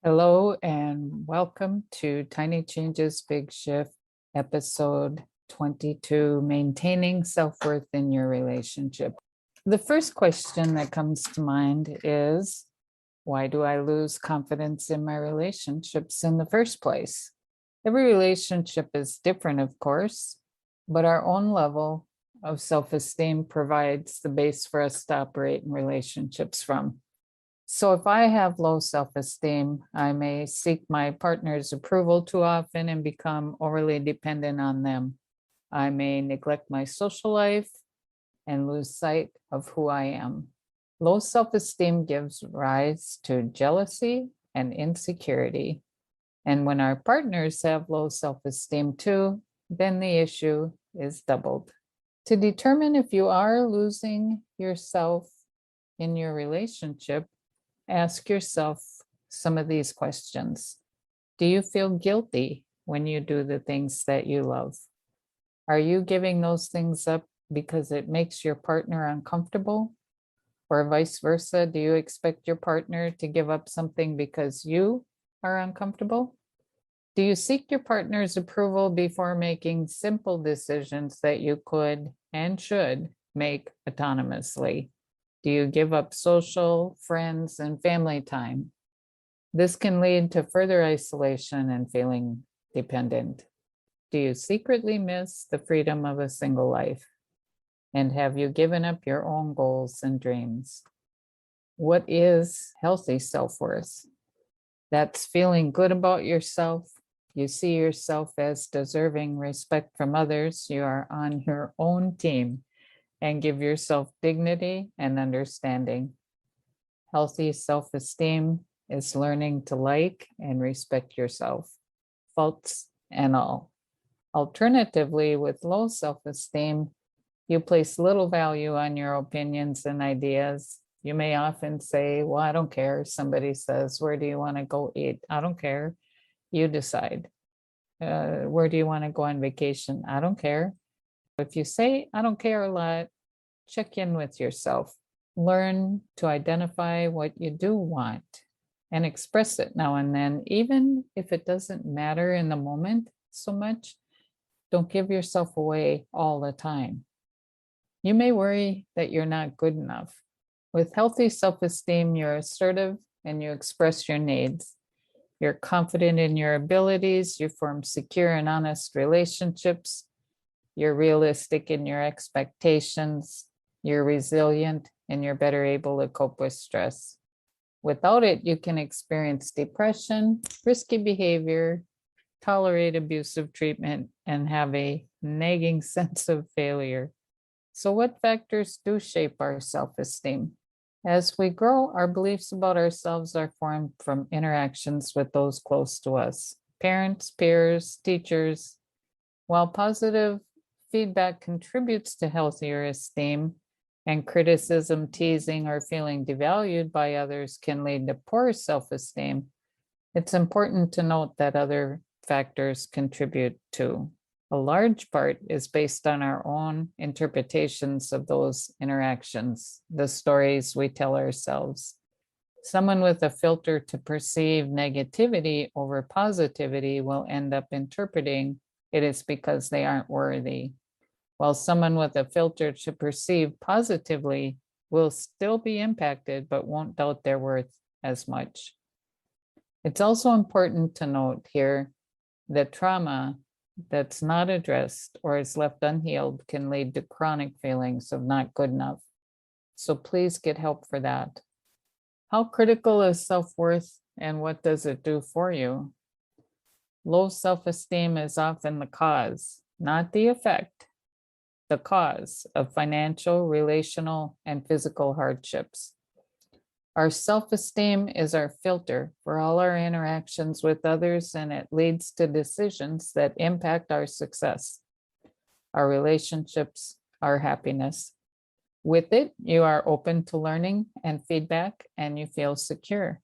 Hello and welcome to Tiny Changes, Big Shift, episode 22, Maintaining Self-Worth in Your Relationship. The first question that comes to mind is, why do I lose confidence in my relationships in the first place? Every relationship is different, of course, but our own level of self-esteem provides the base for us to operate in relationships from. So if I have low self-esteem, I may seek my partner's approval too often and become overly dependent on them. I may neglect my social life and lose sight of who I am. Low self-esteem gives rise to jealousy and insecurity. And when our partners have low self-esteem too, then the issue is doubled. To determine if you are losing yourself in your relationship, ask yourself some of these questions. Do you feel guilty when you do the things that you love? Are you giving those things up because it makes your partner uncomfortable? Or vice versa, do you expect your partner to give up something because you are uncomfortable? Do you seek your partner's approval before making simple decisions that you could and should make autonomously? Do you give up social, friends, and family time? This can lead to further isolation and feeling dependent. Do you secretly miss the freedom of a single life? And have you given up your own goals and dreams? What is healthy self-worth? That's feeling good about yourself. You see yourself as deserving respect from others. You are on your own team and give yourself dignity and understanding. Healthy self-esteem is learning to like and respect yourself, faults and all. Alternatively, with low self-esteem, you place little value on your opinions and ideas. You may often say, well, I don't care. Somebody says, where do you want to go eat? I don't care. You decide. Where do you want to go on vacation? I don't care. If you say, I don't care a lot, check in with yourself. Learn to identify what you do want and express it now and then, even if it doesn't matter in the moment so much. Don't give yourself away all the time. You may worry that you're not good enough. With healthy self-esteem, you're assertive and you express your needs. You're confident in your abilities. You form secure and honest relationships. You're realistic in your expectations. You're resilient and you're better able to cope with stress. Without it, you can experience depression, risky behavior, tolerate abusive treatment, and have a nagging sense of failure. So what factors do shape our self-esteem? As we grow, our beliefs about ourselves are formed from interactions with those close to us, parents, peers, teachers. While positive feedback contributes to healthier esteem, and criticism, teasing, or feeling devalued by others can lead to poor self-esteem, it's important to note that other factors contribute too. A large part is based on our own interpretations of those interactions, the stories we tell ourselves. Someone with a filter to perceive negativity over positivity will end up interpreting it is because they aren't worthy, while someone with a filter to perceive positively will still be impacted but won't doubt their worth as much. It's also important to note here that trauma that's not addressed or is left unhealed can lead to chronic feelings of not good enough. So please get help for that. How critical is self-worth and what does it do for you? Low self-esteem is often the cause, not the effect, the cause of financial, relational, and physical hardships. Our self-esteem is our filter for all our interactions with others, and it leads to decisions that impact our success, our relationships, our happiness. With it, you are open to learning and feedback, and you feel secure.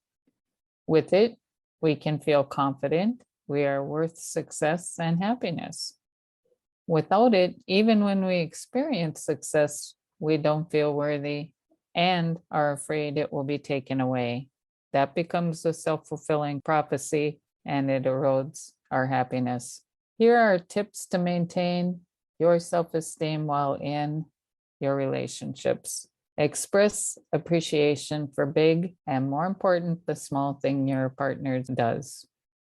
With it, we can feel confident. We are worth success and happiness. Without it, even when we experience success, we don't feel worthy and are afraid it will be taken away. That becomes a self-fulfilling prophecy, and it erodes our happiness. Here are tips to maintain your self-esteem while in your relationships. Express appreciation for big and, more important, the small thing your partner does.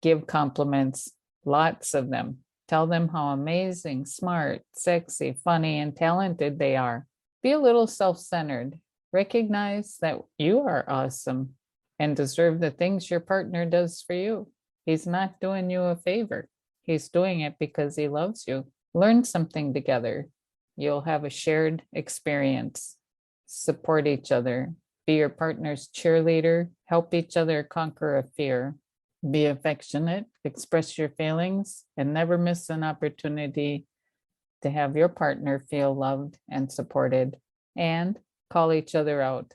Give compliments, lots of them. Tell them how amazing, smart, sexy, funny, and talented they are. Be a little self-centered. Recognize that you are awesome and deserve the things your partner does for you. He's not doing you a favor. He's doing it because he loves you. Learn something together. You'll have a shared experience. Support each other. Be your partner's cheerleader. Help each other conquer a fear. Be affectionate. Express your feelings, and never miss an opportunity to have your partner feel loved and supported. And call each other out.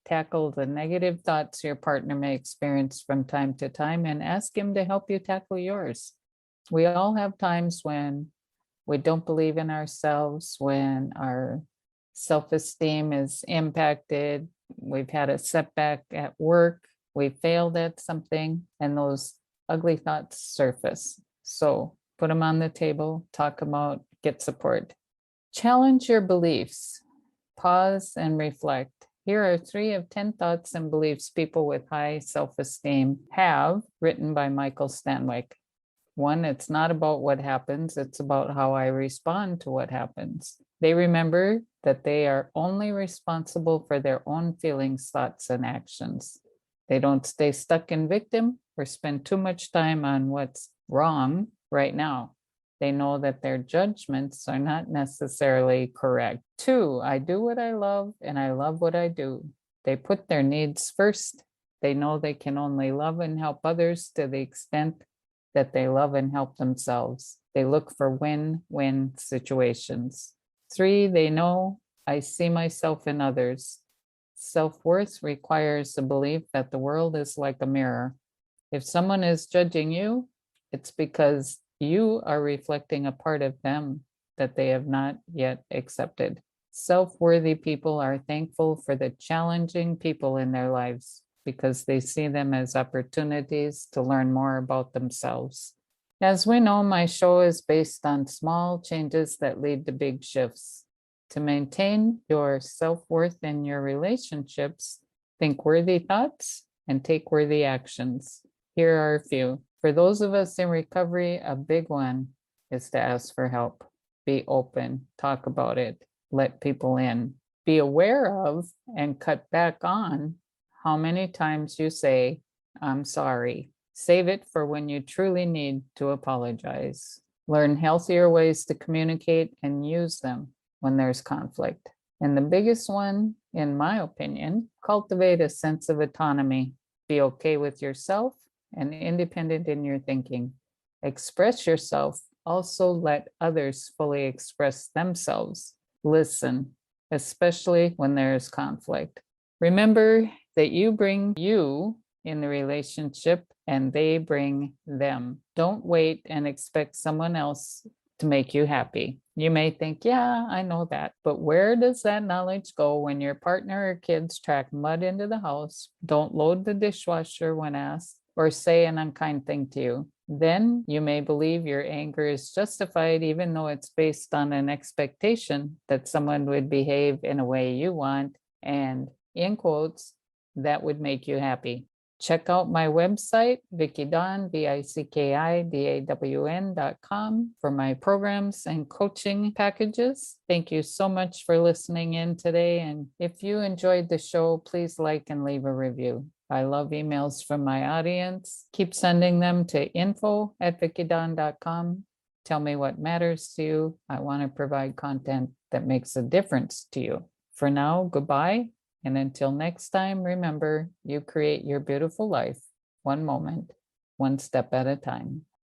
Tackle the negative thoughts your partner may experience from time to time and ask him to help you tackle yours. We all have times when we don't believe in ourselves, when our self-esteem is impacted, we've had a setback at work, we failed at something, and those ugly thoughts surface. So put them on the table, talk them out, get support. Challenge your beliefs. Pause and reflect. Here are 3 of 10 thoughts and beliefs people with high self-esteem have, written by Michael Stanwyck. 1, it's not about what happens, it's about how I respond to what happens. They remember that they are only responsible for their own feelings, thoughts, and actions. They don't stay stuck in victim or spend too much time on what's wrong right now. They know that their judgments are not necessarily correct. 2, I do what I love and I love what I do. They put their needs first. They know they can only love and help others to the extent that they love and help themselves. They look for win-win situations. 3, they know I see myself in others. Self-worth requires the belief that the world is like a mirror. If someone is judging you, it's because you are reflecting a part of them that they have not yet accepted. Self-worthy people are thankful for the challenging people in their lives because they see them as opportunities to learn more about themselves. As we know, my show is based on small changes that lead to big shifts. To maintain your self-worth in your relationships, think worthy thoughts and take worthy actions. Here are a few. For those of us in recovery, a big one is to ask for help. Be open, talk about it, let people in. Be aware of and cut back on how many times you say, I'm sorry. Save it for when you truly need to apologize. Learn healthier ways to communicate and use them when there's conflict. And the biggest one, in my opinion, cultivate a sense of autonomy. Be okay with yourself and independent in your thinking. Express yourself. Also let others fully express themselves. Listen, especially when there is conflict. Remember that you bring you in the relationship and they bring them. Don't wait and expect someone else to make you happy. You may think, yeah, I know that. But where does that knowledge go when your partner or kids track mud into the house, don't load the dishwasher when asked, or say an unkind thing to you? Then you may believe your anger is justified, even though it's based on an expectation that someone would behave in a way you want, and in quotes, that would make you happy. Check out my website, VickiDawn, VICKIDAWN.com, for my programs and coaching packages. Thank you so much for listening in today. And if you enjoyed the show, please like and leave a review. I love emails from my audience. Keep sending them to info@VickiDawn.com. Tell me what matters to you. I want to provide content that makes a difference to you. For now, goodbye. And until next time, remember, you create your beautiful life, one moment, one step at a time.